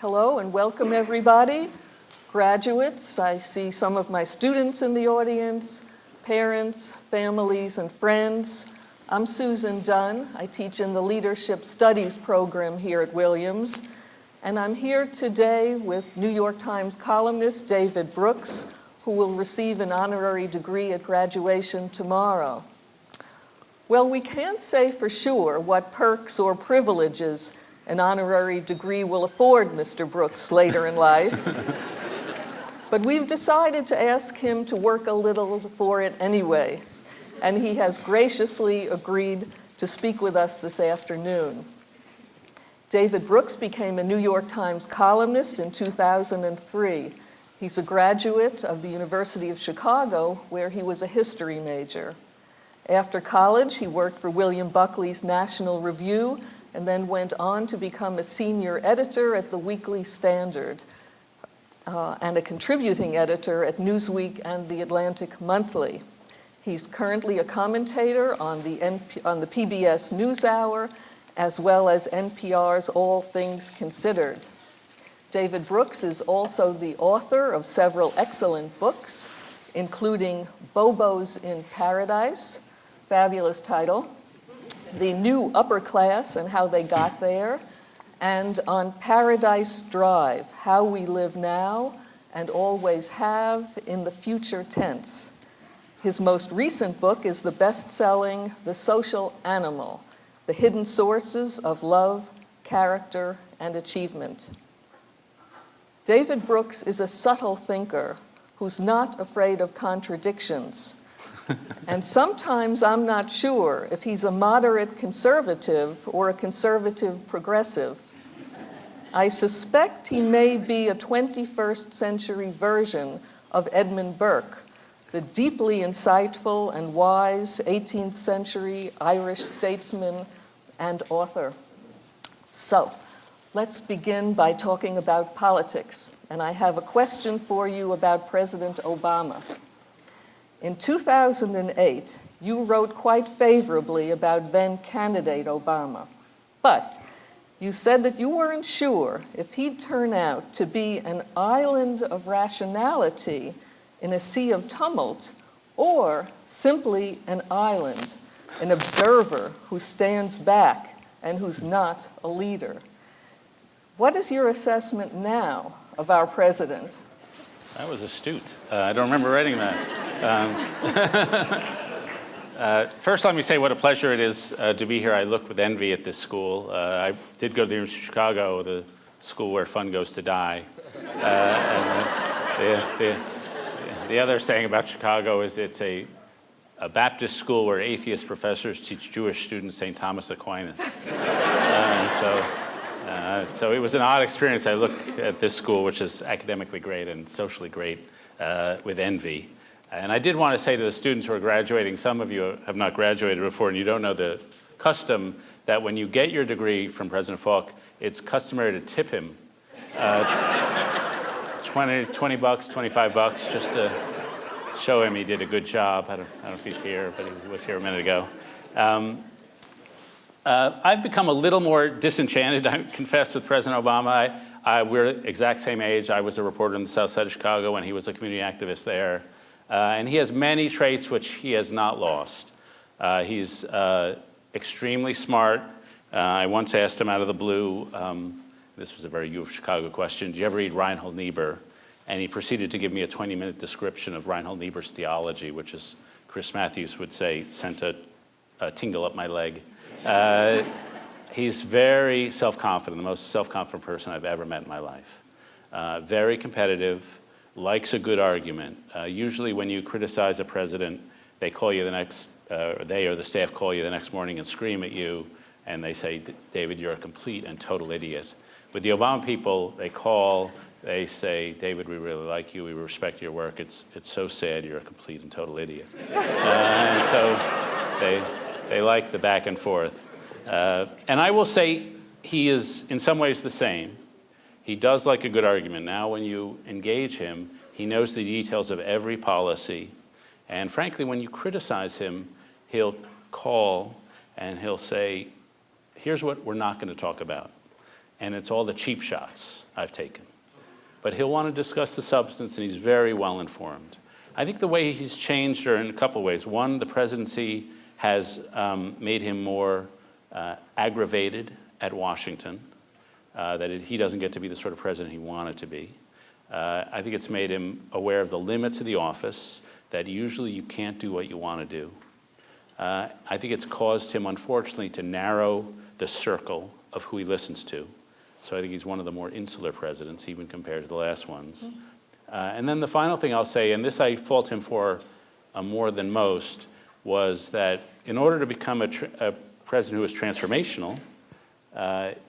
Hello and welcome everybody. Graduates, I see some of my students in the audience, parents, families, and friends. I'm Susan Dunn. I teach in the Leadership Studies program here at Williams. And I'm here today with New York Times columnist David Brooks, who will receive an honorary degree at graduation tomorrow. Well, we can't say for sure what perks or privileges an honorary degree will afford Mr. Brooks later in life. But we've decided to ask him to work a little for it anyway, and he has graciously agreed to speak with us this afternoon. David Brooks became a New York Times columnist in 2003. He's a graduate of the University of Chicago, where he was a history major. After college, he worked for William Buckley's National Review and then went on to become a senior editor at the Weekly Standard and a contributing editor at Newsweek and the Atlantic Monthly. He's currently a commentator on the PBS NewsHour, as well as NPR's All Things Considered. David Brooks is also the author of several excellent books, including Bobos in Paradise, fabulous title, The New Upper Class and How They Got There, and On Paradise Drive, How We Live Now and Always Have in the Future Tense. His most recent book is the best-selling The Social Animal, The Hidden Sources of Love, Character, and Achievement. David Brooks is a subtle thinker who's not afraid of contradictions. And sometimes I'm not sure if he's a moderate conservative or a conservative progressive. I suspect he may be a 21st century version of Edmund Burke, the deeply insightful and wise 18th century Irish statesman and author. So, let's begin by talking about politics. And I have a question for you about President Obama. In 2008, you wrote quite favorably about then-candidate Obama, but you said that you weren't sure if he'd turn out to be an island of rationality in a sea of tumult, or simply an island, an observer who stands back and who's not a leader. What is your assessment now of our president? That was astute. I don't remember writing that. First, let me say what a pleasure it is to be here. I look with envy at this school. I did go to the University of Chicago, the school where fun goes to die. The other saying about Chicago is it's a Baptist school where atheist professors teach Jewish students St. Thomas Aquinas. So it was an odd experience. I look at this school, which is academically great and socially great, with envy. And I did want to say to the students who are graduating, some of you have not graduated before and you don't know the custom that when you get your degree from President Falk, it's customary to tip him $20, $25 just to show him he did a good job. I don't know if he's here, but he was here a minute ago. I've become a little more disenchanted, I confess, with President Obama. We're the exact same age. I was a reporter in the South Side of Chicago when he was a community activist there. And he has many traits which he has not lost. He's extremely smart. I once asked him out of the blue, this was a very U of Chicago question, do you ever read Reinhold Niebuhr? And he proceeded to give me a 20-minute description of Reinhold Niebuhr's theology, which, as Chris Matthews would say, sent a tingle up my leg. He's very self-confident, the most self-confident person I've ever met in my life. Very competitive, likes a good argument. Usually when you criticize a president, they call you they or the staff call you the next morning and scream at you, and they say, David, you're a complete and total idiot. With the Obama people, they call, they say, David, we really like you, we respect your work, it's so sad you're a complete and total idiot. And so they like the back and forth. And I will say he is in some ways the same. He does like a good argument. Now when you engage him, he knows the details of every policy. And frankly, when you criticize him, he'll call and he'll say, here's what we're not going to talk about. and it's all the cheap shots I've taken. But he'll want to discuss the substance, and he's very well informed. I think the way he's changed are in a couple ways. One, the presidency has made him more aggravated at Washington, that he doesn't get to be the sort of president he wanted to be. I think it's made him aware of the limits of the office, that usually you can't do what you want to do. I think it's caused him, unfortunately, to narrow the circle of who he listens to. So I think he's one of the more insular presidents, even compared to the last ones. And then the final thing I'll say, and this I fault him for more than most, was that in order to become a president who was transformational,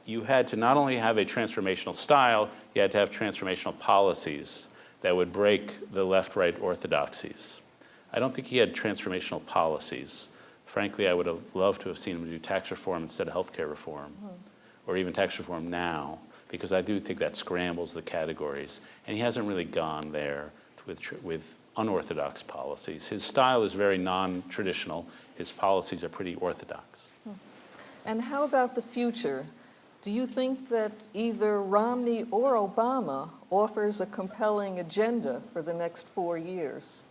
you had to not only have a transformational style, you had to have transformational policies that would break the left-right orthodoxies. I don't think he had transformational policies. Frankly, I would have loved to have seen him do tax reform instead of healthcare reform, or even tax reform now, because I do think that scrambles the categories. And he hasn't really gone there with unorthodox policies. His style is very non-traditional. His policies are pretty orthodox. And how about the future? Do you think that either Romney or Obama offers a compelling agenda for the next 4 years?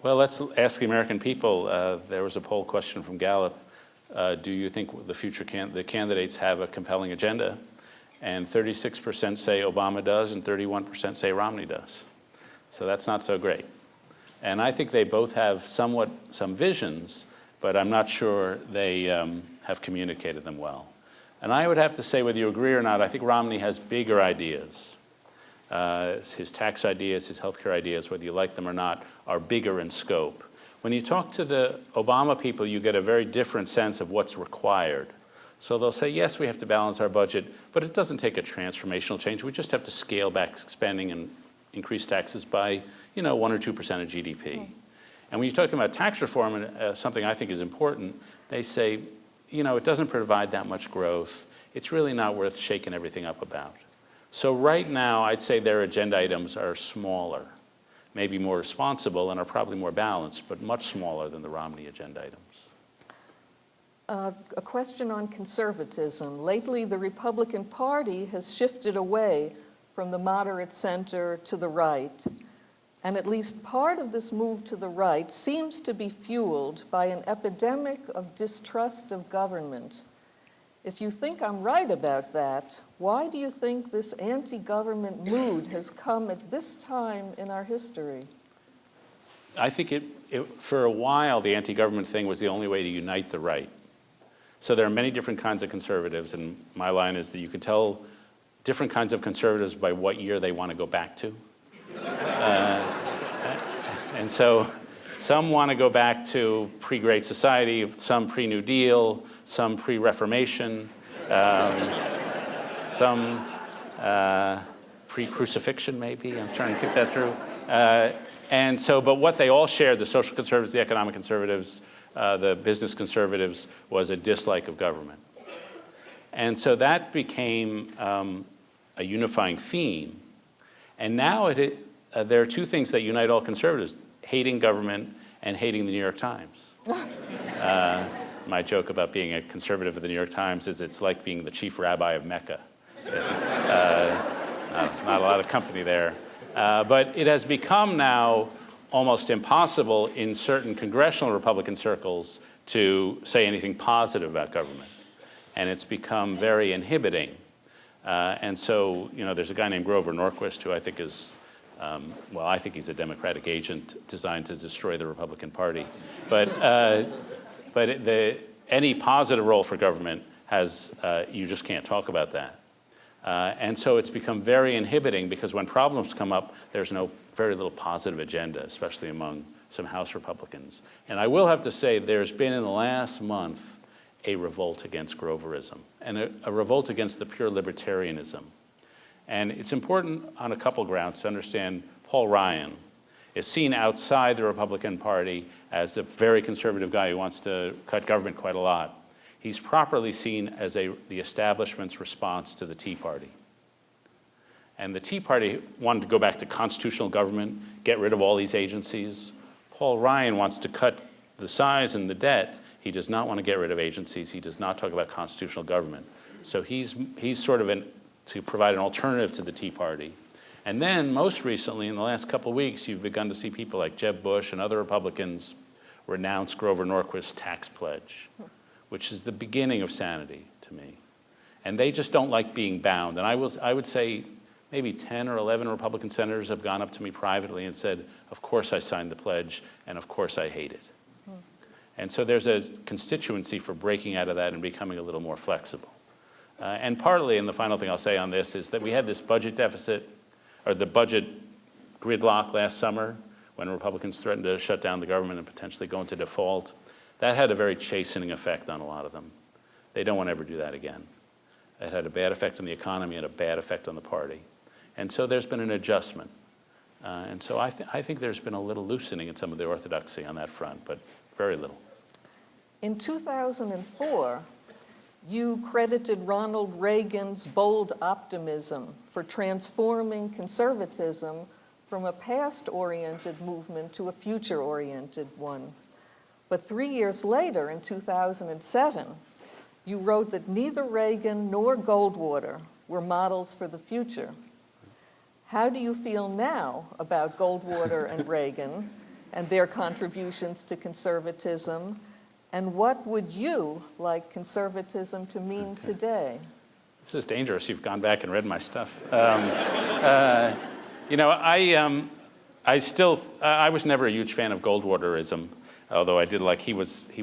Well, let's ask the American people. There was a poll question from Gallup. Do you think the candidates have a compelling agenda? And 36% say Obama does, and 31% say Romney does. So that's not so great. And I think they both have some visions, but I'm not sure they have communicated them well. And I would have to say, whether you agree or not, I think Romney has bigger ideas. His tax ideas, his healthcare ideas, whether you like them or not, are bigger in scope. When you talk to the Obama people, you get a very different sense of what's required. So they'll say, yes, we have to balance our budget, but it doesn't take a transformational change. We just have to scale back spending and increase taxes by, 1 or 2% of GDP. And when you're talking about tax reform, and something I think is important, they say, it doesn't provide that much growth. It's really not worth shaking everything up about. So right now, I'd say their agenda items are smaller, maybe more responsible, and are probably more balanced, but much smaller than the Romney agenda items. A question on conservatism. Lately, the Republican Party has shifted away from the moderate center to the right. And at least part of this move to the right seems to be fueled by an epidemic of distrust of government. If you think I'm right about that, why do you think this anti-government mood has come at this time in our history? I think for a while, the anti-government thing was the only way to unite the right. So there are many different kinds of conservatives, and my line is that you can tell different kinds of conservatives by what year they want to go back to. And so some want to go back to pre-Great Society, some pre-New Deal, some pre-Reformation, some pre-crucifixion maybe. I'm trying to think that through. But what they all shared, the social conservatives, the economic conservatives, the business conservatives, was a dislike of government. And so that became a unifying theme. And now there are two things that unite all conservatives: hating government and hating the New York Times. My joke about being a conservative of the New York Times is it's like being the chief rabbi of Mecca. Not a lot of company there. But it has become now almost impossible in certain congressional Republican circles to say anything positive about government. And it's become very inhibiting. And so, there's a guy named Grover Norquist who I think is, I think he's a Democratic agent designed to destroy the Republican Party. But any positive role for government has, you just can't talk about that. And so it's become very inhibiting because when problems come up, there's very little positive agenda, especially among some House Republicans. And I will have to say there's been in the last month a revolt against Groverism and a revolt against the pure libertarianism. And it's important on a couple grounds to understand Paul Ryan is seen outside the Republican Party as a very conservative guy who wants to cut government quite a lot. He's properly seen as the establishment's response to the Tea Party. And the Tea Party wanted to go back to constitutional government, get rid of all these agencies. Paul Ryan wants to cut the size and the debt. He does not want to get rid of agencies. He does not talk about constitutional government. So he's sort of to provide an alternative to the Tea Party. And then, most recently, in the last couple of weeks, you've begun to see people like Jeb Bush and other Republicans renounce Grover Norquist's tax pledge, which is the beginning of sanity to me. And they just don't like being bound. And I would say maybe 10 or 11 Republican senators have gone up to me privately and said, of course I signed the pledge, and of course I hate it. And so there's a constituency for breaking out of that and becoming a little more flexible. And partly, and the final thing I'll say on this, is that we had this budget deficit, or the budget gridlock last summer, when Republicans threatened to shut down the government and potentially go into default. That had a very chastening effect on a lot of them. They don't want to ever do that again. It had a bad effect on the economy and a bad effect on the party. And so there's been an adjustment. And so I think there's been a little loosening in some of the orthodoxy on that front, but very little. In 2004, you credited Ronald Reagan's bold optimism for transforming conservatism from a past-oriented movement to a future-oriented one. But 3 years later, in 2007, you wrote that neither Reagan nor Goldwater were models for the future. How do you feel now about Goldwater and Reagan and their contributions to conservatism? And what would you like conservatism to mean today? This is dangerous. You've gone back and read my stuff. You know, I was never a huge fan of Goldwaterism, although I did like he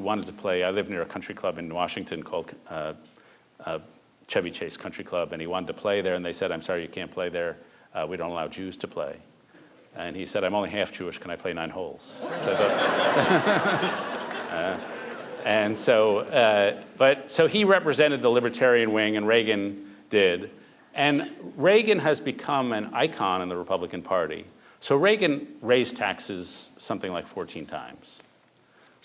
wanted to play. I lived near a country club in Washington called Chevy Chase Country Club, and he wanted to play there, and they said, I'm sorry, you can't play there. We don't allow Jews to play. And he said, I'm only half Jewish, can I play 9 holes? So he represented the libertarian wing, and Reagan did. And Reagan has become an icon in the Republican Party. So Reagan raised taxes something like 14 times.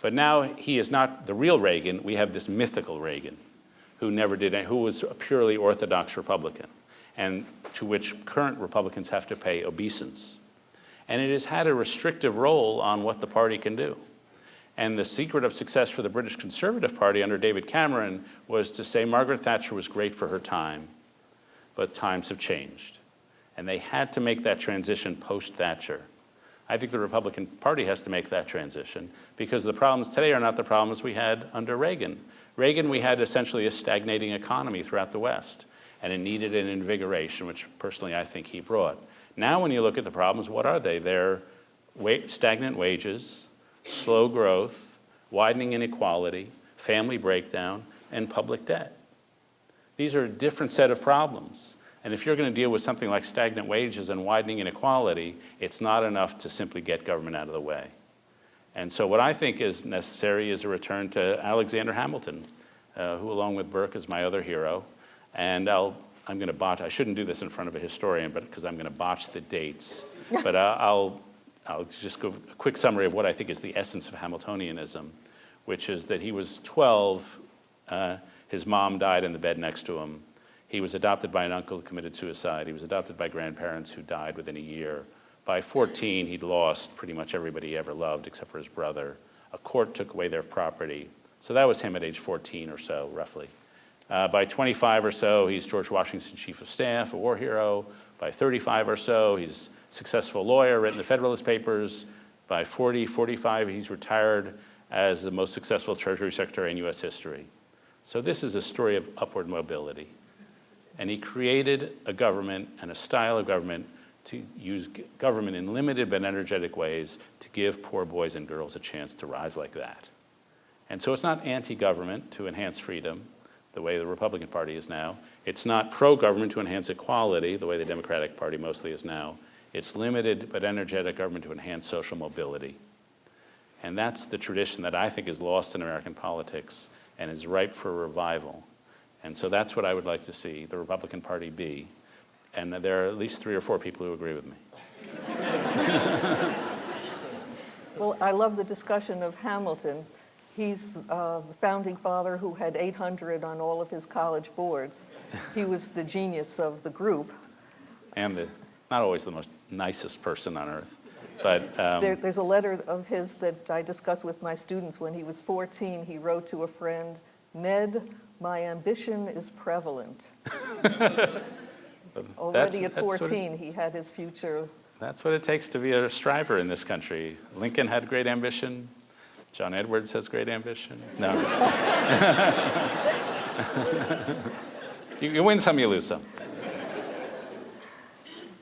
But now he is not the real Reagan. We have this mythical Reagan who never did, who was a purely orthodox Republican, and to which current Republicans have to pay obeisance. And it has had a restrictive role on what the party can do. And the secret of success for the British Conservative Party under David Cameron was to say Margaret Thatcher was great for her time, but times have changed. And they had to make that transition post-Thatcher. I think the Republican Party has to make that transition because the problems today are not the problems we had under Reagan. Reagan, we had essentially a stagnating economy throughout the West, and it needed an invigoration, which personally I think he brought. Now when you look at the problems, what are they? They're stagnant wages, slow growth, widening inequality, family breakdown, and public debt. These are a different set of problems. And if you're going to deal with something like stagnant wages and widening inequality, it's not enough to simply get government out of the way. And so what I think is necessary is a return to Alexander Hamilton, who along with Burke is my other hero. And I'm going to botch, I shouldn't do this in front of a historian, but because I'm going to botch the dates. But I'll just give a quick summary of what I think is the essence of Hamiltonianism, which is that he was 12, his mom died in the bed next to him. He was adopted by an uncle who committed suicide. He was adopted by grandparents who died within a year. By 14, he'd lost pretty much everybody he ever loved except for his brother. A court took away their property. So that was him at age 14 or so, roughly. By 25 or so, he's George Washington's chief of staff, a war hero. By 35 or so, he's a successful lawyer, written the Federalist Papers. By 40, 45, he's retired as the most successful Treasury Secretary in U.S. history. So this is a story of upward mobility. And he created a government and a style of government to use government in limited but energetic ways to give poor boys and girls a chance to rise like that. And so it's not anti-government to enhance freedom, the way the Republican Party is now. It's not pro-government to enhance equality, the way the Democratic Party mostly is now. It's limited but energetic government to enhance social mobility. And that's the tradition that I think is lost in American politics and is ripe for revival. And so that's what I would like to see the Republican Party be. And there are at least 3 or 4 people who agree with me. Well, I love the discussion of Hamilton. He's the founding father who had 800 on all of his college boards. He was the genius of the group. And not always the most nicest person on earth. But there's a letter of his that I discuss with my students. When he was 14, he wrote to a friend, "Ned, my ambition is prevalent." Already at That's what 14, he had his future. That's what it takes to be a striver in this country. Lincoln had great ambition. John Edwards has great ambition. No. You win some, you lose some.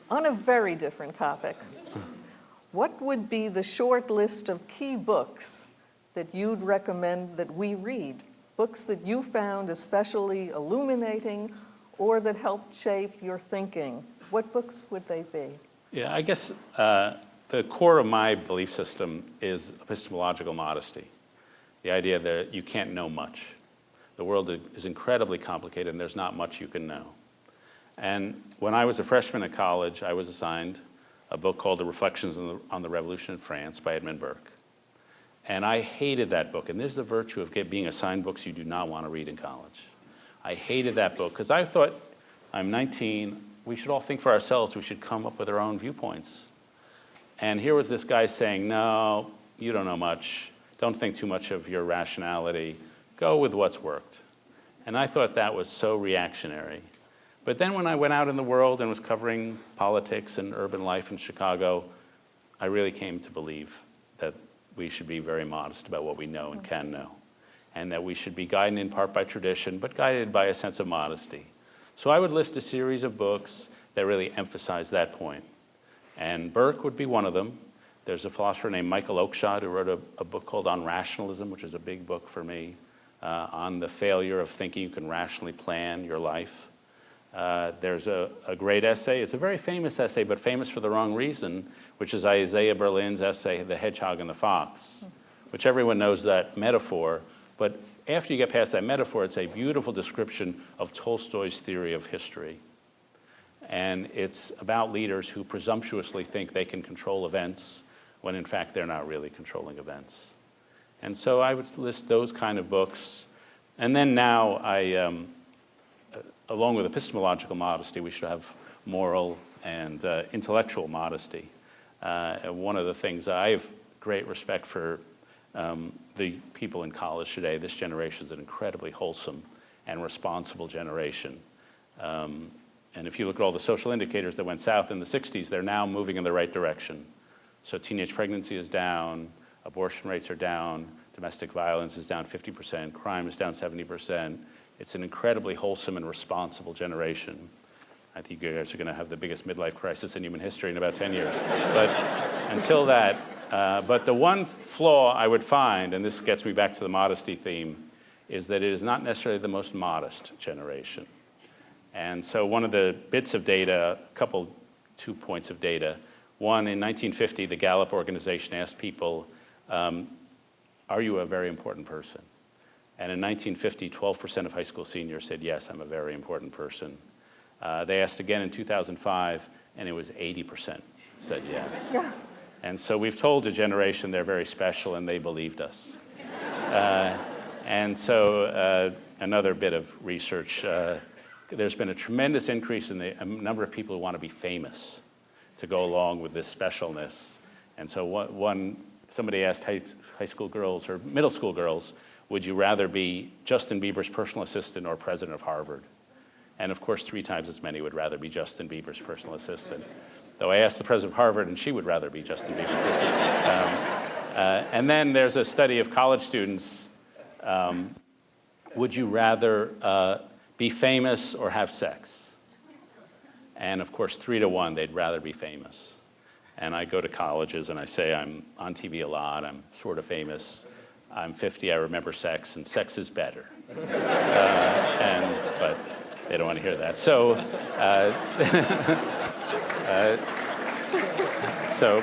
On a very different topic, what would be the short list of key books that you'd recommend that we read? Books that you found especially illuminating or that helped shape your thinking? What books would they be? Yeah, I guess the core of my belief system is epistemological modesty. The idea that you can't know much. The world is incredibly complicated and there's not much you can know. And when I was a freshman at college, I was assigned a book called The Reflections on the Revolution in France by Edmund Burke. And I hated that book. And this is the virtue of being assigned books you do not want to read in college. I hated that book because I thought, I'm 19, we should all think for ourselves, we should come up with our own viewpoints. And here was this guy saying, no, you don't know much. Don't think too much of your rationality. Go with what's worked. And I thought that was so reactionary. But then when I went out in the world and was covering politics and urban life in Chicago, I really came to believe that we should be very modest about what we know and can know, and that we should be guided in part by tradition, but guided by a sense of modesty. So I would list a series of books that really emphasize that point. And Burke would be one of them. There's a philosopher named Michael Oakeshott who wrote a book called On Rationalism, which is a big book for me, on the failure of thinking you can rationally plan your life. There's a great essay. It's a very famous essay, but famous for the wrong reason, which is Isaiah Berlin's essay, The Hedgehog and the Fox, which everyone knows that metaphor. But after you get past that metaphor, it's a beautiful description of Tolstoy's theory of history. And it's about leaders who presumptuously think they can control events when in fact they're not really controlling events. And so I would list those kind of books. And then now along with epistemological modesty, we should have moral and intellectual modesty. One of the things I have great respect for the people in college today. This generation is an incredibly wholesome and responsible generation. And if you look at all the social indicators that went south in the 60s, they're now moving in the right direction. So teenage pregnancy is down, abortion rates are down, domestic violence is down 50%, crime is down 70%. It's an incredibly wholesome and responsible generation. I think you guys are going to have the biggest midlife crisis in human history in about 10 years. But until that, but the one flaw I would find, and this gets me back to the modesty theme, is that it is not necessarily the most modest generation. And so one of the bits of data, 2 points of data. One, in 1950, the Gallup organization asked people, are you a very important person? And in 1950, 12% of high school seniors said, yes, I'm a very important person. They asked again in 2005, and it was 80% said yes. Yeah. And so we've told a generation they're very special, and they believed us. And so another bit of research, there's been a tremendous increase in the number of people who want to be famous to go along with this specialness. And so somebody asked high school girls or middle school girls, would you rather be Justin Bieber's personal assistant or president of Harvard? And of course, 3 times as many would rather be Justin Bieber's personal assistant. Though I asked the president of Harvard, and she would rather be Justin Bieber. And then there's a study of college students. Would you rather be famous or have sex? And of course, 3 to 1, they'd rather be famous. And I go to colleges and I say, I'm on TV a lot, I'm sort of famous, I'm 50, I remember sex, and sex is better. But they don't want to hear that.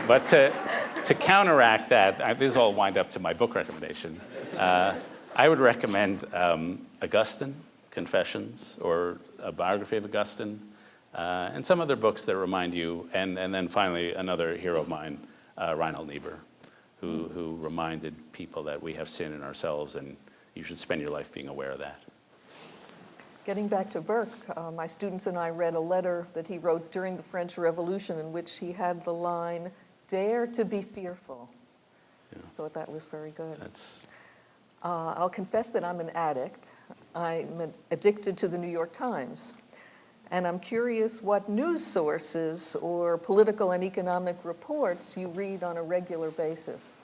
But to counteract that, this all wind up to my book recommendation. I would recommend Augustine, Confessions, or a biography of Augustine, and some other books that remind you, and then finally another hero of mine, Reinhold Niebuhr, who reminded people that we have sin in ourselves and you should spend your life being aware of that. Getting back to Burke, my students and I read a letter that he wrote during the French Revolution in which he had the line, "Dare to be fearful." Yeah. I thought that was very good. I'll confess that I'm an addict. I'm addicted to the New York Times. And I'm curious what news sources or political and economic reports you read on a regular basis.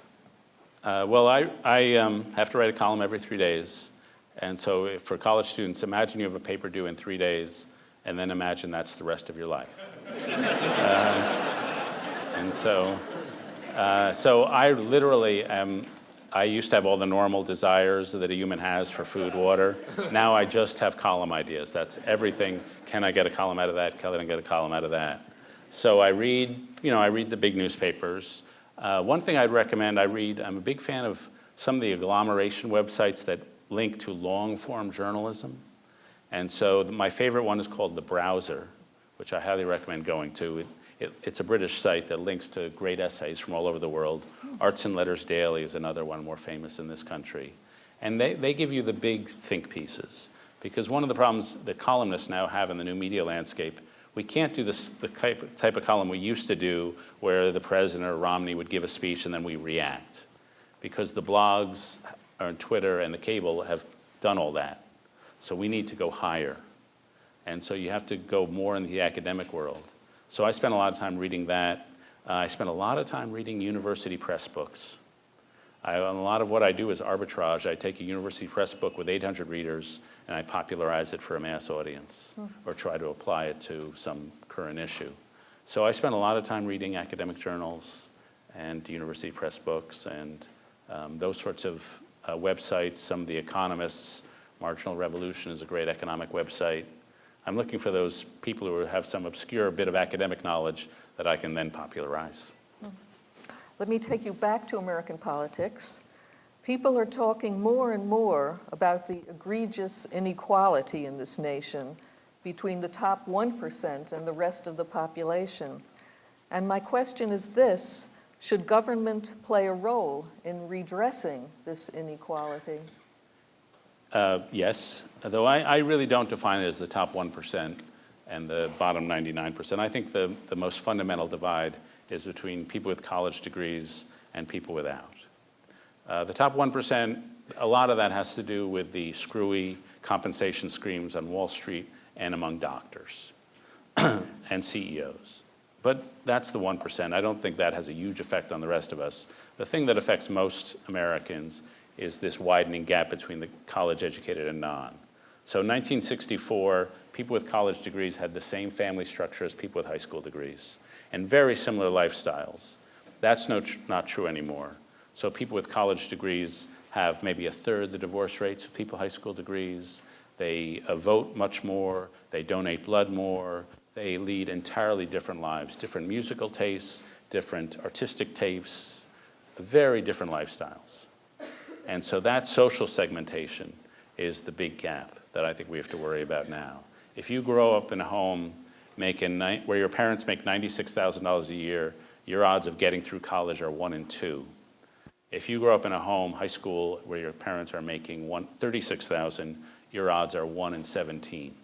Well, I have to write a column every 3 days. And so for college students, imagine you have a paper due in 3 days, and then imagine that's the rest of your life. And so I literally am, I used to have all the normal desires that a human has for food, water. Now I just have column ideas. That's everything. Can I get a column out of that? Can I get a column out of that? So I read the big newspapers. One thing I'd recommend, I'm a big fan of some of the agglomeration websites that link to long-form journalism. And so my favorite one is called The Browser, which I highly recommend going to. It's a British site that links to great essays from all over the world. Arts and Letters Daily is another one more famous in this country. And they give you the big think pieces. Because one of the problems that columnists now have in the new media landscape, we can't do the type of column we used to do where the president or Romney would give a speech and then we react. Because the blogs on Twitter and the cable have done all that. So we need to go higher. And so you have to go more in the academic world. So I spent a lot of time reading that. I spent a lot of time reading university press books. A lot of what I do is arbitrage. I take a university press book with 800 readers and I popularize it for a mass audience or try to apply it to some current issue. So I spent a lot of time reading academic journals and university press books and those sorts of websites. Some of the economists, Marginal Revolution is a great economic website. I'm looking for those people who have some obscure bit of academic knowledge that I can then popularize. Let me take you back to American politics. People are talking more and more about the egregious inequality in this nation between the top 1% and the rest of the population. And my question is this: should government play a role in redressing this inequality? Yes, though I really don't define it as the top 1% and the bottom 99%. I think the most fundamental divide is between people with college degrees and people without. The top 1%, a lot of that has to do with the screwy compensation schemes on Wall Street and among doctors and CEOs. But that's the 1%. I don't think that has a huge effect on the rest of us. The thing that affects most Americans is this widening gap between the college educated and non. So in 1964, people with college degrees had the same family structure as people with high school degrees and very similar lifestyles. That's not true anymore. So people with college degrees have maybe a third the divorce rates of people with high school degrees. They vote much more. They donate blood more. They lead entirely different lives, different musical tastes, different artistic tastes, very different lifestyles. And so that social segmentation is the big gap that I think we have to worry about now. If you grow up in a home where your parents make $96,000 a year, your odds of getting through college are 1 in 2. If you grow up in a home, high school, where your parents are making $36,000, your odds are 1 in 17.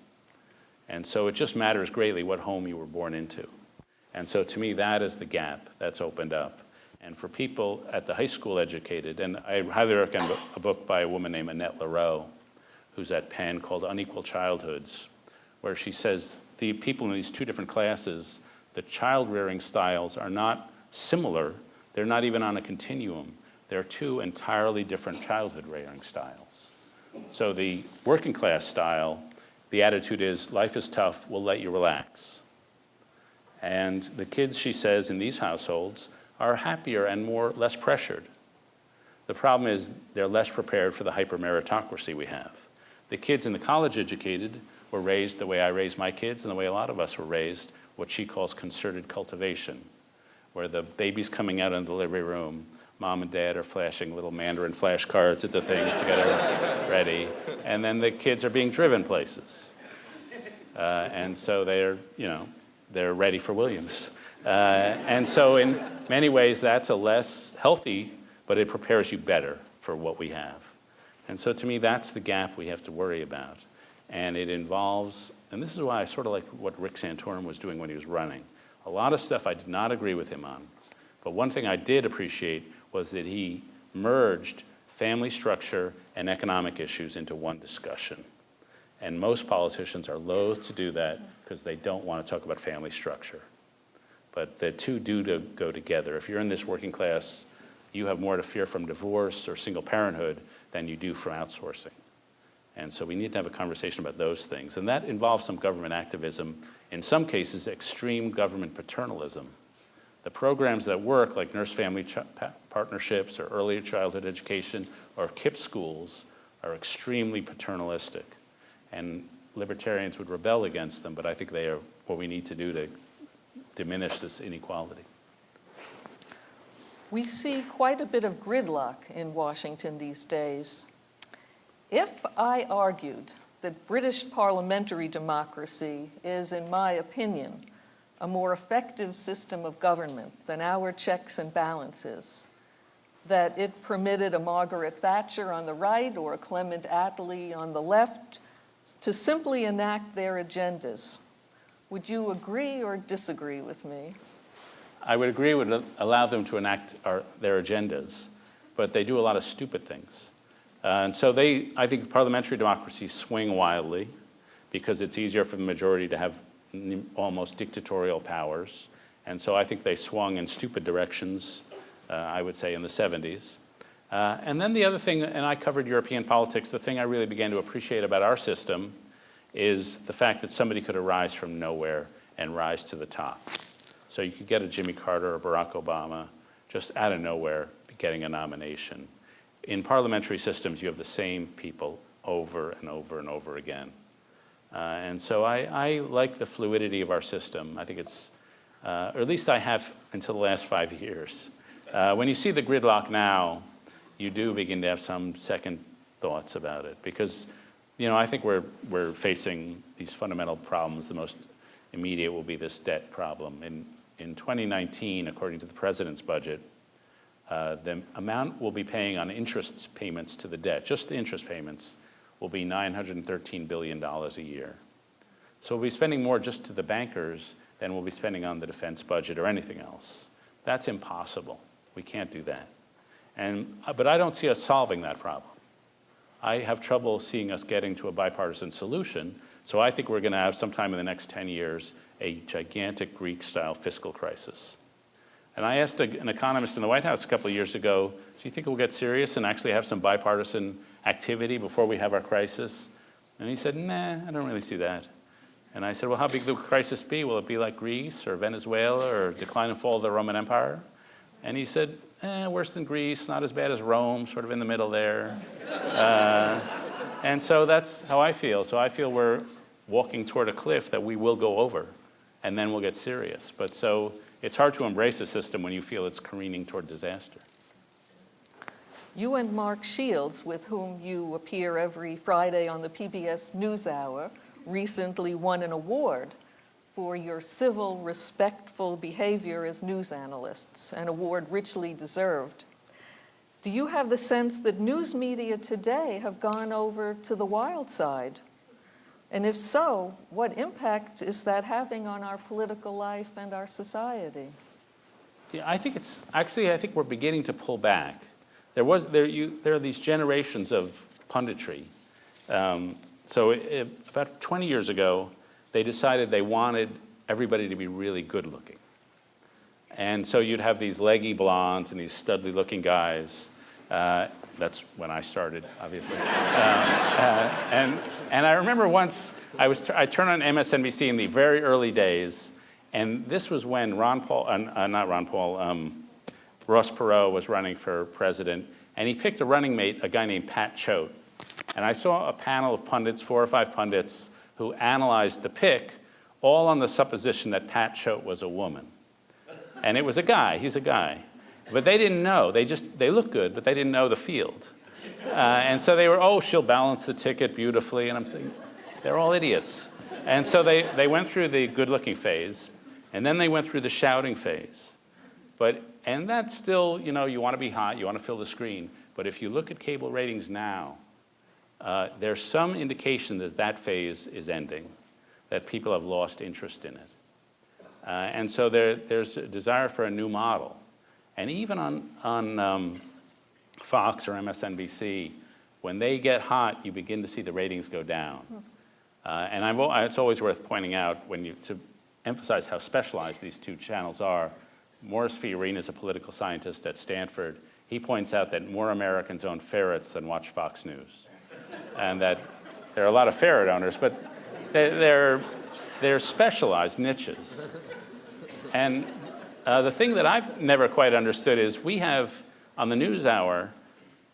And so it just matters greatly what home you were born into. And so to me, that is the gap that's opened up. And for people at the high school educated, and I highly recommend a book by a woman named Annette Lareau, who's at Penn, called Unequal Childhoods, where she says the people in these two different classes, the child-rearing styles are not similar. They're not even on a continuum. They're two entirely different childhood-rearing styles. So the working class style, the attitude is, life is tough, we'll let you relax. And the kids, she says, in these households are happier and less pressured. The problem is they're less prepared for the hyper-meritocracy we have. The kids in the college educated were raised the way I raised my kids and the way a lot of us were raised, what she calls concerted cultivation, where the baby's coming out in the delivery room, mom and dad are flashing little Mandarin flashcards at the things to get her ready, and then the kids are being driven places. And so they're ready for Williams. And so in many ways, that's a less healthy, but it prepares you better for what we have. And so to me, that's the gap we have to worry about. And it involves, and this is why I sort of like what Rick Santorum was doing when he was running. A lot of stuff I did not agree with him on. But one thing I did appreciate was that he merged family structure and economic issues into one discussion. And most politicians are loath to do that because they don't want to talk about family structure. But the two do go together. If you're in this working class, you have more to fear from divorce or single parenthood than you do from outsourcing. And so we need to have a conversation about those things. And that involves some government activism, in some cases extreme government paternalism. The programs that work, like nurse-family partnerships or early childhood education or KIPP schools, are extremely paternalistic. And libertarians would rebel against them, but I think they are what we need to do to diminish this inequality. We see quite a bit of gridlock in Washington these days. If I argued that British parliamentary democracy is, in my opinion, a more effective system of government than our checks and balances, that it permitted a Margaret Thatcher on the right or a Clement Attlee on the left to simply enact their agendas, would you agree or disagree with me? I would agree it would allow them to enact their agendas, but they do a lot of stupid things. And so I think parliamentary democracies swing wildly because it's easier for the majority to have almost dictatorial powers. And so I think they swung in stupid directions, I would say in the 70s. And then the other thing, and I covered European politics, the thing I really began to appreciate about our system is the fact that somebody could arise from nowhere and rise to the top. So you could get a Jimmy Carter or Barack Obama just out of nowhere getting a nomination. In parliamentary systems, you have the same people over and over and over again. And so I like the fluidity of our system. I think it's, or at least I have until the last 5 years. When you see the gridlock now, you do begin to have some second thoughts about it because, I think we're facing these fundamental problems. The most immediate will be this debt problem. In 2019, according to the president's budget, the amount we'll be paying on interest payments to the debt, just the interest payments, will be $913 billion a year. So we'll be spending more just to the bankers than we'll be spending on the defense budget or anything else. That's impossible. We can't do that. But I don't see us solving that problem. I have trouble seeing us getting to a bipartisan solution, so I think we're going to have sometime in the next 10 years a gigantic Greek-style fiscal crisis. And I asked an economist in the White House a couple of years ago, do you think we'll get serious and actually have some bipartisan activity before we have our crisis? And he said, nah, I don't really see that. And I said, well, how big will the crisis be? Will it be like Greece or Venezuela or decline and fall of the Roman Empire? And he said, worse than Greece, not as bad as Rome, sort of in the middle there. And so that's how I feel. So I feel we're walking toward a cliff that we will go over, and then we'll get serious. But so it's hard to embrace a system when you feel it's careening toward disaster. You and Mark Shields, with whom you appear every Friday on the PBS NewsHour, recently won an award for your civil, respectful behavior as news analysts, an award richly deserved. Do you have the sense that news media today have gone over to the wild side? And if so, what impact is that having on our political life and our society? Yeah, I think we're beginning to pull back. There are these generations of punditry. About 20 years ago, they decided they wanted everybody to be really good looking. And so you'd have these leggy blondes and these studly looking guys. That's when I started, obviously. And I remember once I turned on MSNBC in the very early days, and this was when Ross Perot was running for president, and he picked a running mate, a guy named Pat Choate. And I saw a panel of pundits, 4 or 5 pundits, who analyzed the pick, all on the supposition that Pat Choate was a woman. And it was a guy, he's a guy. But they didn't know, they looked good, but they didn't know the field. And so they were, she'll balance the ticket beautifully, and I'm thinking, they're all idiots. And so they went through the good-looking phase, and then they went through the shouting phase. And that's still, you want to be hot, you want to fill the screen. But if you look at cable ratings now, there's some indication that phase is ending, that people have lost interest in it. And so there's a desire for a new model. And even on Fox or MSNBC, when they get hot, you begin to see the ratings go down. It's always worth pointing out to emphasize how specialized these two channels are. Morris Fiorina is a political scientist at Stanford. He points out that more Americans own ferrets than watch Fox News. And that there are a lot of ferret owners, but they're specialized niches. And the thing that I've never quite understood is we have, on the NewsHour,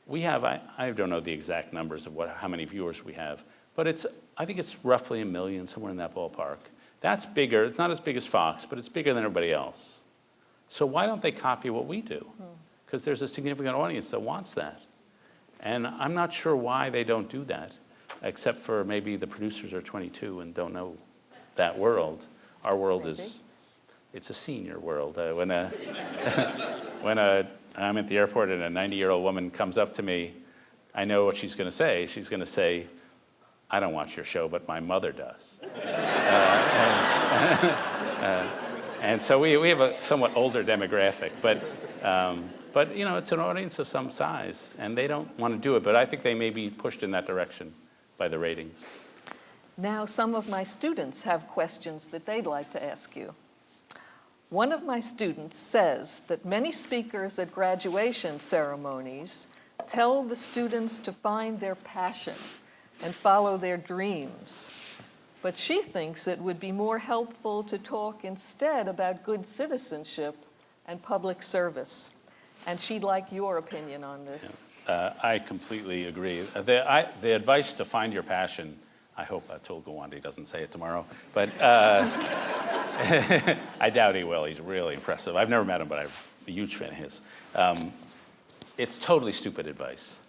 I don't know the exact numbers of how many viewers we have, but I think it's roughly 1 million, somewhere in that ballpark. That's bigger. It's not as big as Fox, but it's bigger than everybody else. So why don't they copy what we do? Because there's a significant audience that wants that. And I'm not sure why they don't do that, except for maybe the producers are 22 and don't know that world. Our world it's a senior world. When I'm at the airport and a 90-year-old woman comes up to me, I know what she's going to say. She's going to say, I don't watch your show, but my mother does. And so we have a somewhat older demographic, but it's an audience of some size, and they don't want to do it, but I think they may be pushed in that direction by the ratings. Now, some of my students have questions that they'd like to ask you. One of my students says that many speakers at graduation ceremonies tell the students to find their passion and follow their dreams. But she thinks it would be more helpful to talk instead about good citizenship and public service. And she'd like your opinion on this. I completely agree. The advice to find your passion, I hope Gowande doesn't say it tomorrow, but I doubt he will. He's really impressive. I've never met him, but I'm a huge fan of his. It's totally stupid advice.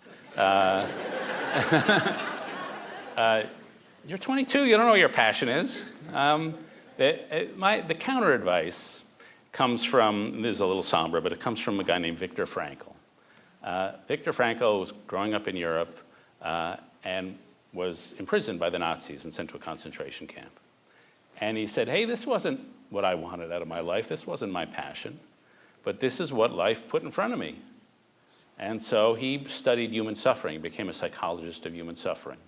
You're 22, you don't know what your passion is. The counter advice comes from, this is a little somber, but it comes from a guy named Viktor Frankl. Viktor Frankl was growing up in Europe and was imprisoned by the Nazis and sent to a concentration camp. And he said, hey, this wasn't what I wanted out of my life. This wasn't my passion. But this is what life put in front of me. And so he studied human suffering, became a psychologist of human suffering,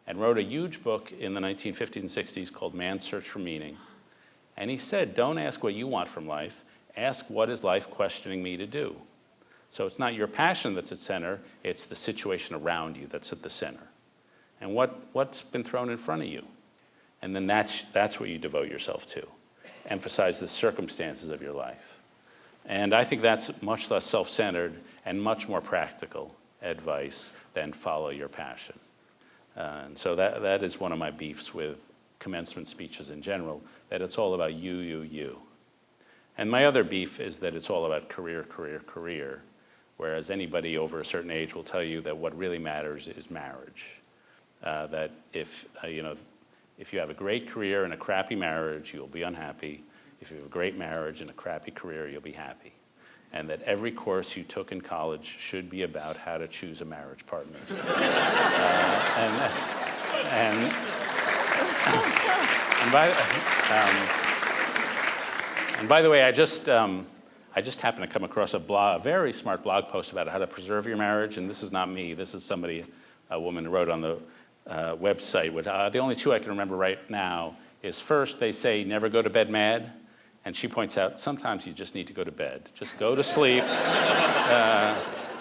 and wrote a huge book in the 1950s and 60s called Man's Search for Meaning. And he said, don't ask what you want from life. Ask, what is life questioning me to do? So it's not your passion that's at center, it's the situation around you that's at the center. And what's been thrown in front of you? And then that's what you devote yourself to. Emphasize the circumstances of your life. And I think that's much less self-centered and much more practical advice than follow your passion. And so that is one of my beefs with commencement speeches in general, that it's all about you, you, you. And my other beef is that it's all about career, career, career, whereas anybody over a certain age will tell you that what really matters is marriage. That if you have a great career and a crappy marriage, you'll be unhappy. If you have a great marriage and a crappy career, you'll be happy. And that every course you took in college should be about how to choose a marriage partner. And by the way, I just happened to come across a very smart blog post about how to preserve your marriage, and this is not me. This is a woman who wrote on the website. The only two I can remember right now is, first, they say never go to bed mad. And she points out, sometimes you just need to go to bed. Just go to sleep,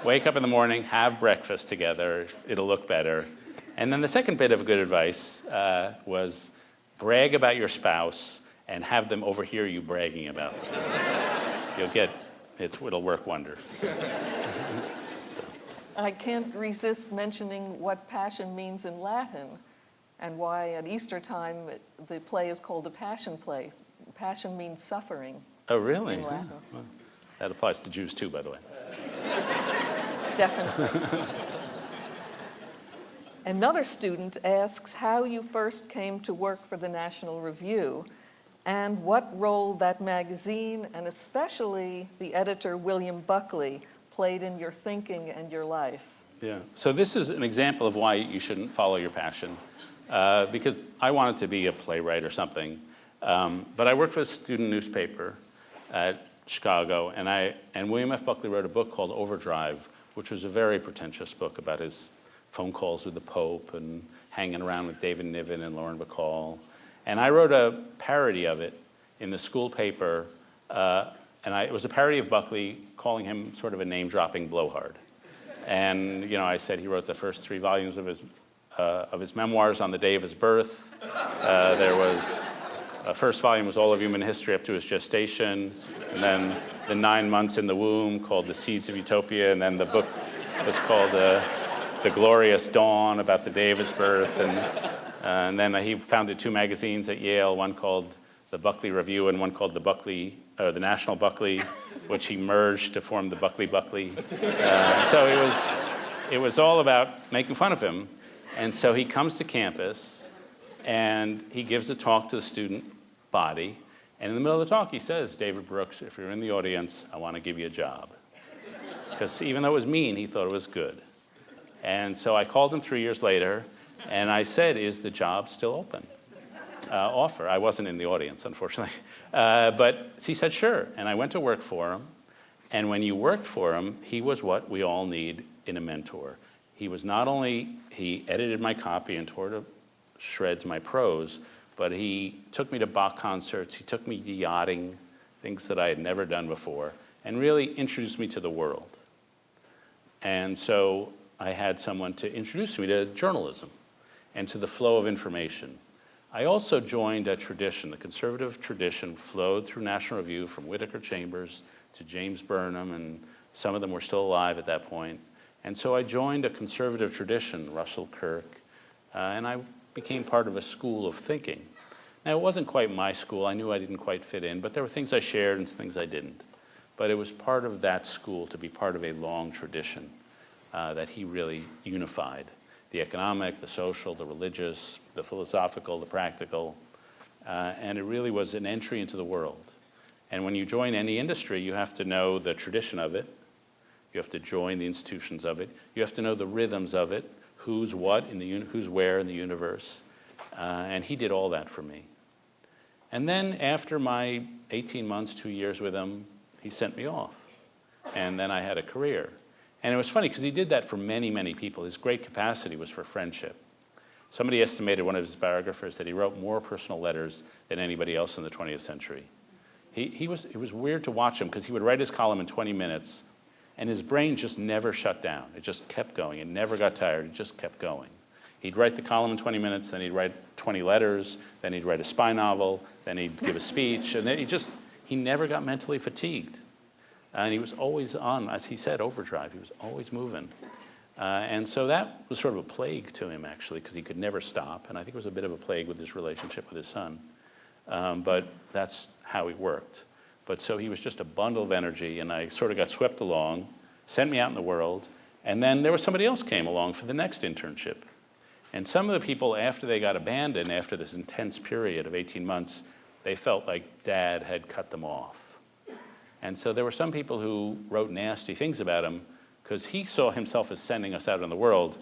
wake up in the morning, have breakfast together, it'll look better. And then the second bit of good advice was brag about your spouse and have them overhear you bragging about them. It'll work wonders. So. I can't resist mentioning what passion means in Latin and why at Easter time the play is called the Passion Play. Passion means suffering. Oh, really? In Latin. Yeah. Well, that applies to Jews too, by the way. Definitely. Another student asks how you first came to work for the National Review and what role that magazine, and especially the editor William Buckley, played in your thinking and your life. Yeah, so this is an example of why you shouldn't follow your passion. Because I wanted to be a playwright or something. But I worked for a student newspaper at Chicago, and William F. Buckley wrote a book called Overdrive, which was a very pretentious book about his phone calls with the Pope and hanging around with David Niven and Lauren Bacall. And I wrote a parody of it in the school paper, it was a parody of Buckley, calling him sort of a name-dropping blowhard. And I said he wrote the first 3 volumes of his memoirs on the day of his birth. There was first volume was all of human history up to his gestation, and then the 9 months in the womb called The Seeds of Utopia, and then the book was called The Glorious Dawn, about the day of his birth, and then he founded 2 magazines at Yale, one called the Buckley Review and one called the National Buckley, which he merged to form the Buckley. So it was all about making fun of him. And so he comes to campus and he gives a talk to the student body. And in the middle of the talk, he says, "David Brooks, if you're in the audience, I want to give you a job." Because even though it was mean, he thought it was good. And so I called him 3 years later, and I said, "Is the job still open?" Offer. I wasn't in the audience, unfortunately. But he said, "Sure." And I went to work for him. And when you worked for him, he was what we all need in a mentor. He was not only, he edited my copy and tore to shreds my prose, but he took me to Bach concerts, he took me to yachting, things that I had never done before, and really introduced me to the world. And so I had someone to introduce me to journalism and to the flow of information. I also joined a tradition. The conservative tradition flowed through National Review from Whittaker Chambers to James Burnham, and some of them were still alive at that point. And so I joined a conservative tradition, Russell Kirk, and I became part of a school of thinking. Now, it wasn't quite my school. I knew I didn't quite fit in, but there were things I shared and things I didn't. But it was part of that school to be part of a long tradition that he really unified. The economic, the social, the religious, the philosophical, the practical, and it really was an entry into the world. And when you join any industry, you have to know the tradition of it. You have to join the institutions of it. You have to know the rhythms of it, who's what, who's where in the universe. And he did all that for me. And then after my 18 months, 2 years with him, he sent me off. And then I had a career. And it was funny because he did that for many, many people. His great capacity was for friendship. Somebody estimated, one of his biographers, that he wrote more personal letters than anybody else in the 20th century. It was weird to watch him because he would write his column in 20 minutes and his brain just never shut down. It just kept going. It never got tired. It just kept going. He'd write the column in 20 minutes, then he'd write 20 letters, then he'd write a spy novel, then he'd give a speech, and then he never got mentally fatigued. And he was always on, as he said, overdrive. He was always moving. And so that was sort of a plague to him, actually, because he could never stop. And I think it was a bit of a plague with his relationship with his son. But that's how he worked. But so he was just a bundle of energy, and I sort of got swept along, sent me out in the world, and then there was somebody else came along for the next internship. And some of the people, after they got abandoned, after this intense period of 18 months, they felt like Dad had cut them off. And so there were some people who wrote nasty things about him because he saw himself as sending us out in the world.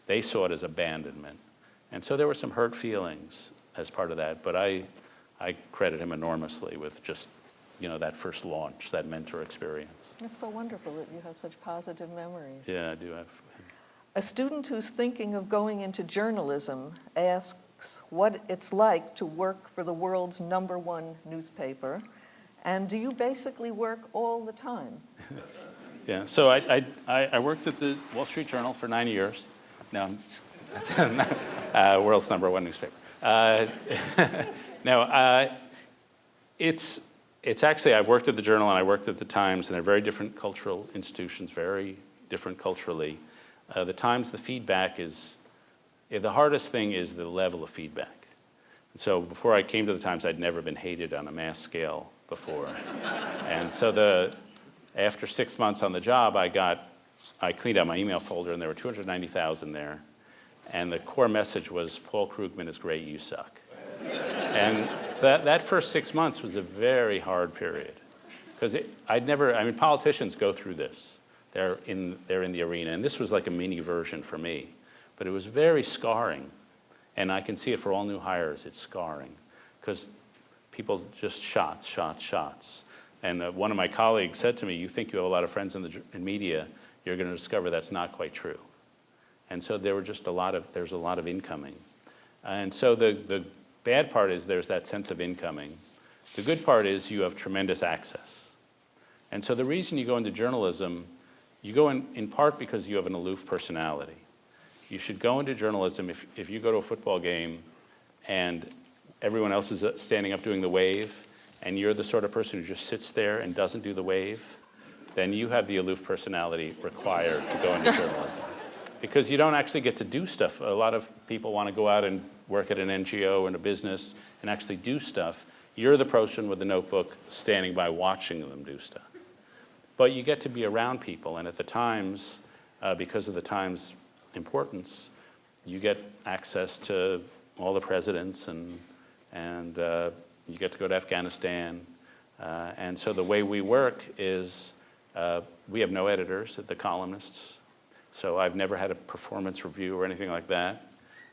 They saw it as abandonment. And so there were some hurt feelings as part of that, but I credit him enormously with just that first launch, that mentor experience. It's so wonderful that you have such positive memories. Yeah, I do have. A student who's thinking of going into journalism asks what it's like to work for the world's #1 newspaper, and do you basically work all the time? Yeah, so I worked at the Wall Street Journal for 9 years. No, world's #1 newspaper. It's actually, I've worked at the Journal and I worked at the Times, and they're very different cultural institutions, very different culturally. The Times, the feedback is, the hardest thing is the level of feedback. So before I came to the Times, I'd never been hated on a mass scale before. And so after 6 months on the job, I cleaned out my email folder, and there were 290,000 there. And the core message was, Paul Krugman is great, you suck. And that first 6 months was a very hard period. Because politicians go through this. They're in the arena. And this was like a mini version for me. But it was very scarring. And I can see it for all new hires, it's scarring. Because people just shots. And one of my colleagues said to me, you think you have a lot of friends in media, you're going to discover that's not quite true. And so there's a lot of incoming. And so the bad part is there's that sense of incoming. The good part is you have tremendous access. And so the reason you go into journalism, you go in part because you have an aloof personality. You should go into journalism if you go to a football game and everyone else is standing up doing the wave, and you're the sort of person who just sits there and doesn't do the wave, then you have the aloof personality required to go into journalism. Because you don't actually get to do stuff. A lot of people want to go out and work at an NGO and a business and actually do stuff. You're the person with the notebook standing by watching them do stuff. But you get to be around people, and at the Times, because of the Times' importance, you get access to all the presidents, and you get to go to Afghanistan. And so the way we work is we have no editors at the columnists, so I've never had a performance review or anything like that.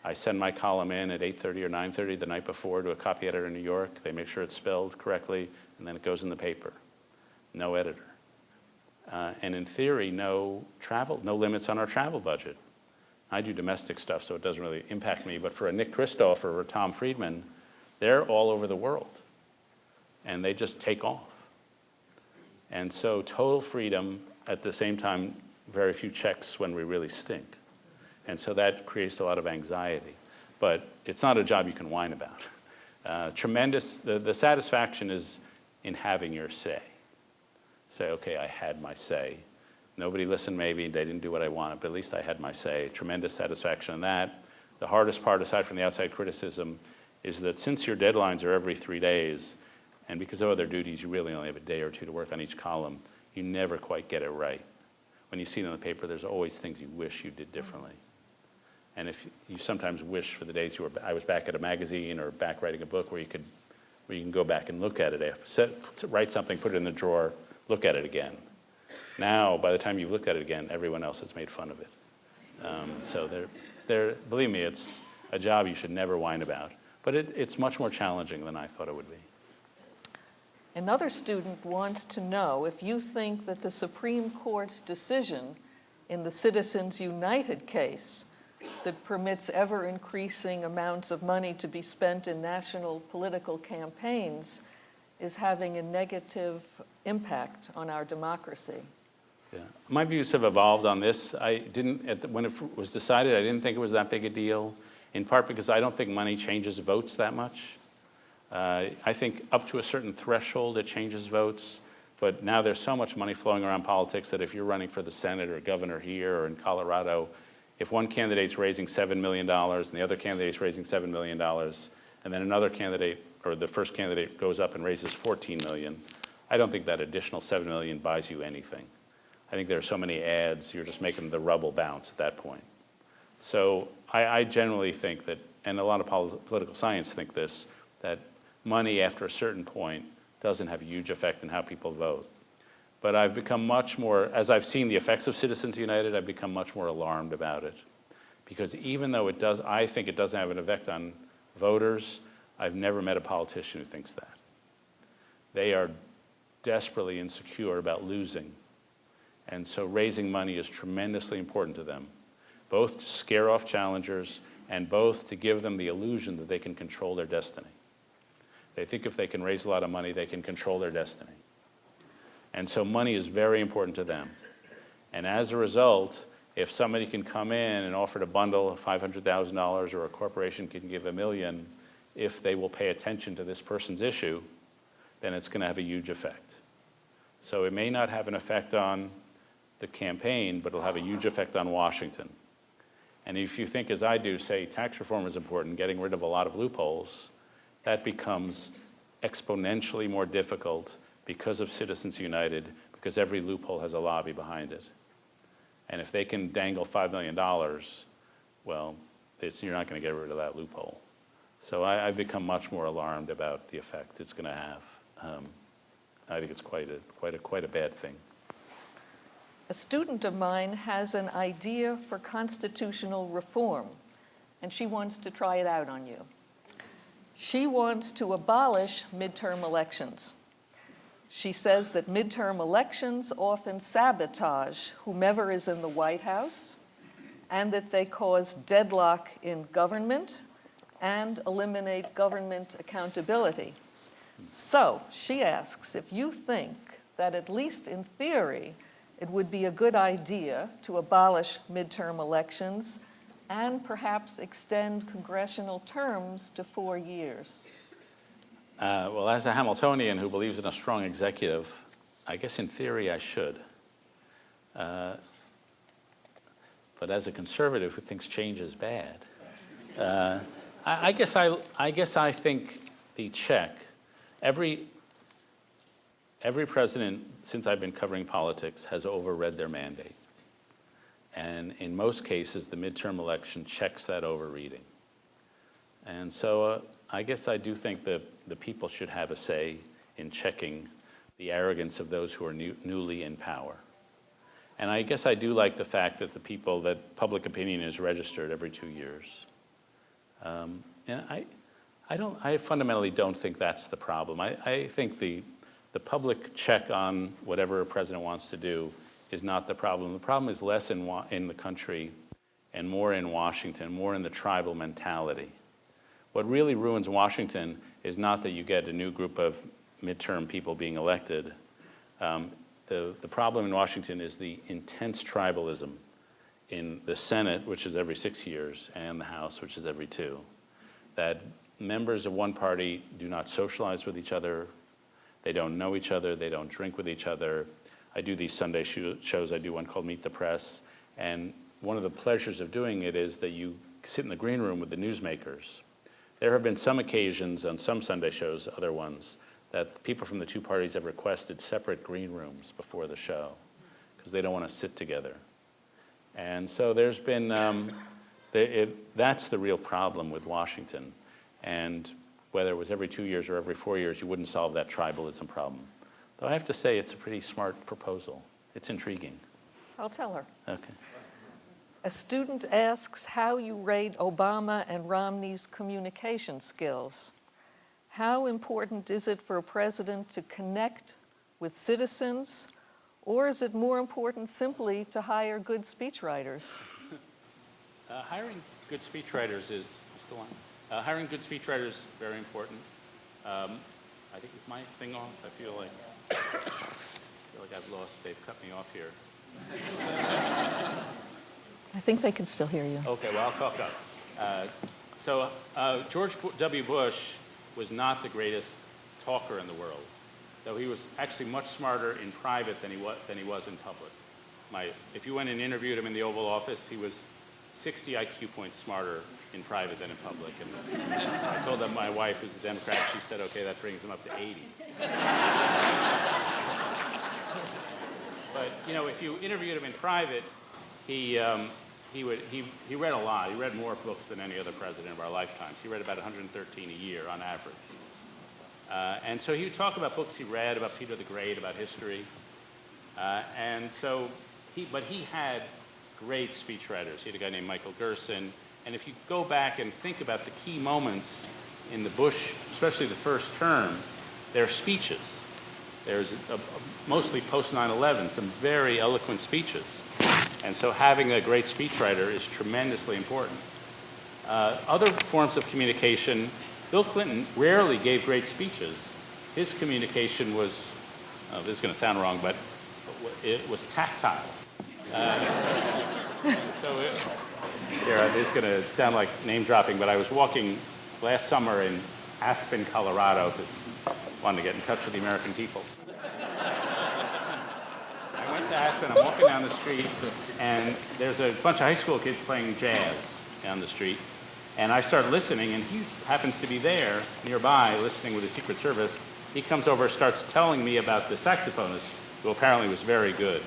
I send my column in at 8:30 or 9:30 the night before to a copy editor in New York. They make sure it's spelled correctly, and then it goes in the paper. No editor. And in theory, no limits on our travel budget. I do domestic stuff, so it doesn't really impact me, but for a Nick Kristof or a Tom Friedman, they're all over the world, and they just take off. And so total freedom, at the same time, very few checks when we really stink. And so that creates a lot of anxiety. But it's not a job you can whine about. The satisfaction is in having your say. Say, okay, I had my say. Nobody listened maybe, they didn't do what I wanted, but at least I had my say. Tremendous satisfaction in that. The hardest part, aside from the outside criticism, is that since your deadlines are every 3 days, and because of other duties, you really only have a day or two to work on each column, you never quite get it right. When you see it in the paper, there's always things you wish you did differently. And if you sometimes wish for the days I was back at a magazine or back writing a book where you can go back and look at it, write something, put it in the drawer, look at it again. Now, by the time you've looked at it again, everyone else has made fun of it. So believe me, it's a job you should never whine about. But it's much more challenging than I thought it would be. Another student wants to know if you think that the Supreme Court's decision in the Citizens United case that permits ever-increasing amounts of money to be spent in national political campaigns is having a negative impact on our democracy. Yeah. My views have evolved on this. When it was decided, I didn't think it was that big a deal, in part because I don't think money changes votes that much. I think up to a certain threshold it changes votes, but now there's so much money flowing around politics that if you're running for the Senate or governor here or in Colorado, if one candidate's raising $7 million and the other candidate's raising $7 million, and then another candidate or the first candidate goes up and raises $14 million, I don't think that additional $7 million buys you anything. I think there are so many ads, you're just making the rubble bounce at that point. So I generally think that, and a lot of political science think this, that money after a certain point doesn't have a huge effect on how people vote. But I've become much more, as I've seen the effects of Citizens United, I've become much more alarmed about it. Because even though I think it doesn't have an effect on voters, I've never met a politician who thinks that. They are desperately insecure about losing. And so raising money is tremendously important to them, both to scare off challengers and both to give them the illusion that they can control their destiny. They think if they can raise a lot of money, they can control their destiny. And so money is very important to them. And as a result, if somebody can come in and offer a bundle of $500,000 or a corporation can give $1 million, if they will pay attention to this person's issue, then it's going to have a huge effect. So it may not have an effect on the campaign, but it'll have a huge effect on Washington. And if you think, as I do, say tax reform is important, getting rid of a lot of loopholes, that becomes exponentially more difficult because of Citizens United, because every loophole has a lobby behind it. And if they can dangle $5 million, well, you're not going to get rid of that loophole. So I've become much more alarmed about the effect it's going to have. I think it's quite a bad thing. A student of mine has an idea for constitutional reform, and she wants to try it out on you. She wants to abolish midterm elections. She says that midterm elections often sabotage whomever is in the White House, and that they cause deadlock in government and eliminate government accountability. So she asks if you think that, at least in theory, it would be a good idea to abolish midterm elections and perhaps extend congressional terms to 4 years. Well, as a Hamiltonian who believes in a strong executive, I guess in theory I should. But as a conservative who thinks change is bad, I guess I think the check. Every president since I've been covering politics has overread their mandate, and in most cases the midterm election checks that overreading. And so I guess I do think that the people should have a say in checking the arrogance of those who are newly in power. And I guess I do like the fact that that public opinion is registered every 2 years. And I fundamentally don't think that's the problem. I think the public check on whatever a president wants to do is not the problem. The problem is less in the country and more in Washington, more in the tribal mentality. What really ruins Washington is not that you get a new group of midterm people being elected. The problem in Washington is the intense tribalism in the Senate, which is every 6 years, and the House, which is every 2. That members of one party do not socialize with each other, they don't know each other, they don't drink with each other. I do these Sunday shows. I do one called Meet the Press, and one of the pleasures of doing it is that you sit in the green room with the newsmakers. There have been some occasions on some Sunday shows, other ones, that people from the 2 parties have requested separate green rooms before the show because they don't want to sit together. And so there's been, that's the real problem with Washington. And whether it was every 2 years or every 4 years, you wouldn't solve that tribalism problem. Though I have to say it's a pretty smart proposal. It's intriguing. I'll tell her. Okay. A student asks how you rate Obama and Romney's communication skills. How important is it for a president to connect with citizens, or is it more important simply to hire good speechwriters? Hiring good speechwriters is still on. Hiring good speechwriters is very important. I think is my thing off. I feel like I've lost. They've cut me off here. I think they can still hear you. Okay, well, I'll talk up. So George W. Bush was not the greatest talker in the world, though he was actually much smarter in private than he was in public. If you went and interviewed him in the Oval Office, he was 60 IQ points smarter in private than in public. And I told that my wife, who's a Democrat, she said, okay, that brings him up to 80. But, you know, if you interviewed him in private, he read a lot. He read more books than any other president of our lifetimes. He read about 113 a year on average. And so he would talk about books he read, about Peter the Great, about history. But he had great speechwriters. He had a guy named Michael Gerson. And if you go back and think about the key moments in the Bush, especially the first term, their speeches. There's mostly post 9/11, some very eloquent speeches. And so having a great speechwriter is tremendously important. Other forms of communication, Bill Clinton rarely gave great speeches. His communication was, this is going to sound wrong, but it was tactile. It's going to sound like name dropping, but I was walking last summer in Aspen, Colorado, because I wanted to get in touch with the American people. I went to Aspen, I'm walking down the street, and there's a bunch of high school kids playing jazz down the street. And I start listening, and he happens to be there nearby listening with the Secret Service. He comes over, starts telling me about the saxophonist, who apparently was very good.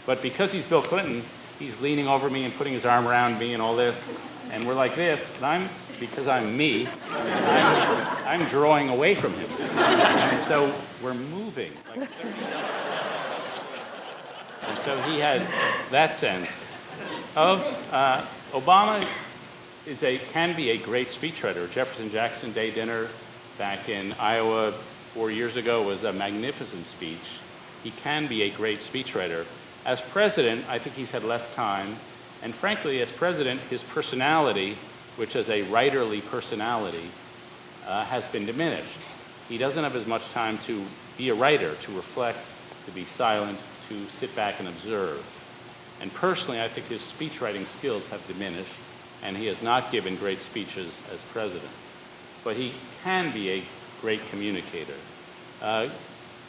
But because he's Bill Clinton, he's leaning over me and putting his arm around me and all this. And we're like this, and because I'm me, I'm drawing away from him. And so we're moving. Like 30 minutes. And so he had that sense of Obama can be a great speechwriter. Jefferson Jackson Day dinner back in Iowa 4 years ago was a magnificent speech. He can be a great speechwriter. As president, I think he's had less time, And frankly, as president, his personality, which is a writerly personality, has been diminished. He doesn't have as much time to be a writer, to reflect, to be silent, to sit back and observe. And personally, I think his speechwriting skills have diminished, and he has not given great speeches as president. But he can be a great communicator.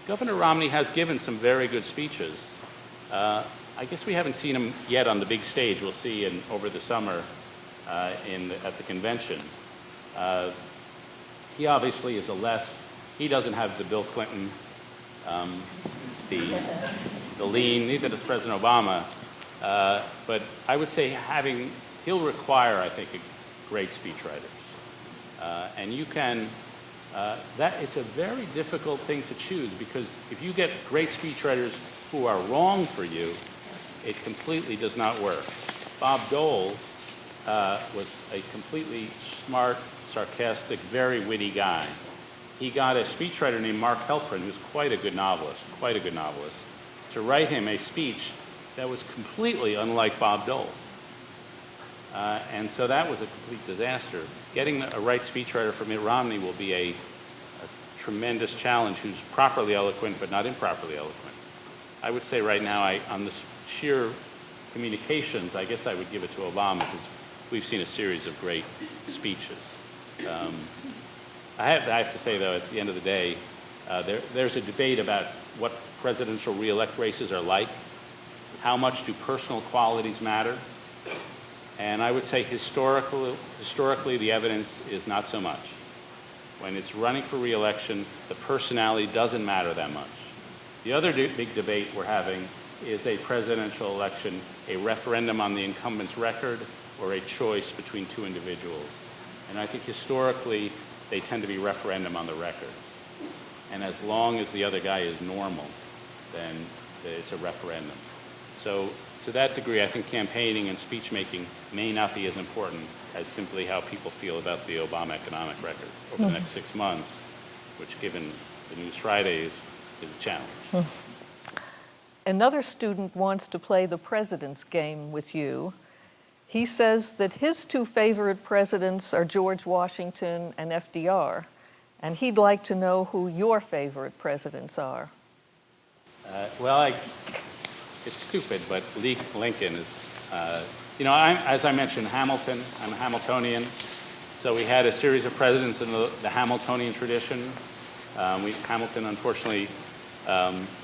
Governor Romney has given some very good speeches. I guess we haven't seen him yet on the big stage. We'll see over the summer at the convention. He obviously is he doesn't have the Bill Clinton, the lean, neither does President Obama. But I would say he'll require, I think, great speechwriters. And you can, it's a very difficult thing to choose, because if you get great speechwriters who are wrong for you, it completely does not work. Bob Dole was a completely smart, sarcastic, very witty guy. He got a speechwriter named Mark Helprin, who's quite a good novelist, to write him a speech that was completely unlike Bob Dole. And so that was a complete disaster. Getting a right speechwriter for Mitt Romney will be a tremendous challenge, who's properly eloquent but not improperly eloquent. I would say right now, on the sheer communications, I guess I would give it to Obama, because we've seen a series of great speeches. I have to say, though, at the end of the day, there's a debate about what presidential re-elect races are like. How much do personal qualities matter? And I would say historically, the evidence is not so much. When it's running for re-election, the personality doesn't matter that much. The other big debate we're having is a presidential election, a referendum on the incumbent's record, or a choice between two individuals. And I think historically, they tend to be referendum on the record. And as long as the other guy is normal, then it's a referendum. So to that degree, I think campaigning and speech making may not be as important as simply how people feel about the Obama economic record over the next 6 months, which, given the News Friday, is a challenge. Another student wants to play the president's game with you. He says that his two favorite presidents are George Washington and FDR, and he'd like to know who your favorite presidents are. It's stupid, but Lincoln is, as I mentioned, Hamilton. I'm a Hamiltonian. So we had a series of presidents in the Hamiltonian tradition. Hamilton, unfortunately,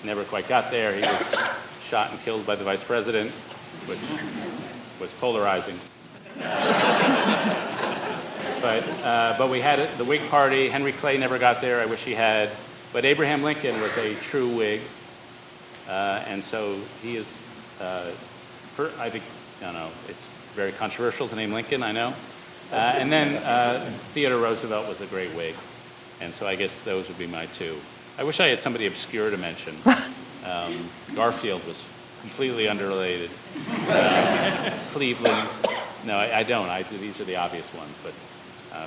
never quite got there. He was shot and killed by the vice president, which was polarizing. But we had the Whig Party. Henry Clay never got there. I wish he had. But Abraham Lincoln was a true Whig. And so he is, I think, it's very controversial to name Lincoln, I know. And then Theodore Roosevelt was a great Whig. And so I guess those would be my two. I wish I had somebody obscure to mention. Garfield was completely unrelated. Cleveland, no, I don't. These are the obvious ones, but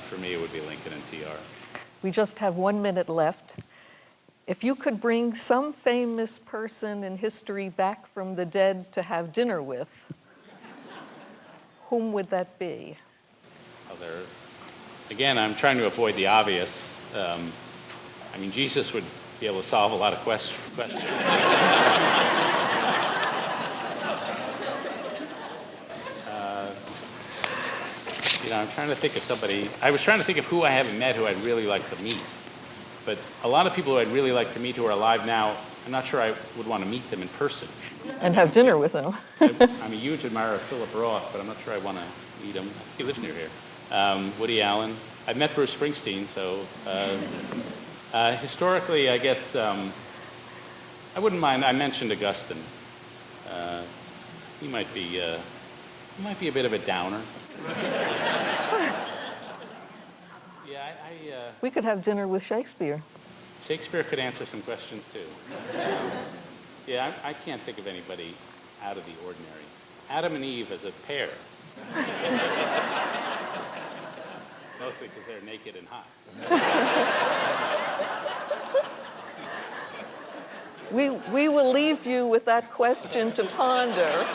for me it would be Lincoln and TR. We just have 1 minute left. If you could bring some famous person in history back from the dead to have dinner with, whom would that be? Again, I'm trying to avoid the obvious. Jesus would be able to solve a lot of questions. I'm trying to think of somebody. I was trying to think of who I haven't met who I'd really like to meet. But a lot of people who I'd really like to meet who are alive now, I'm not sure I would want to meet them in person. And have dinner with them. I'm a huge admirer of Philip Roth, but I'm not sure I want to meet him. He lives near here. Woody Allen. I've met Bruce Springsteen, so historically, I guess I wouldn't mind. I mentioned Augustine. He might be a bit of a downer. We could have dinner with Shakespeare. Shakespeare could answer some questions, too. I can't think of anybody out of the ordinary. Adam and Eve as a pair. Mostly because they're naked and hot. We will leave you with that question to ponder.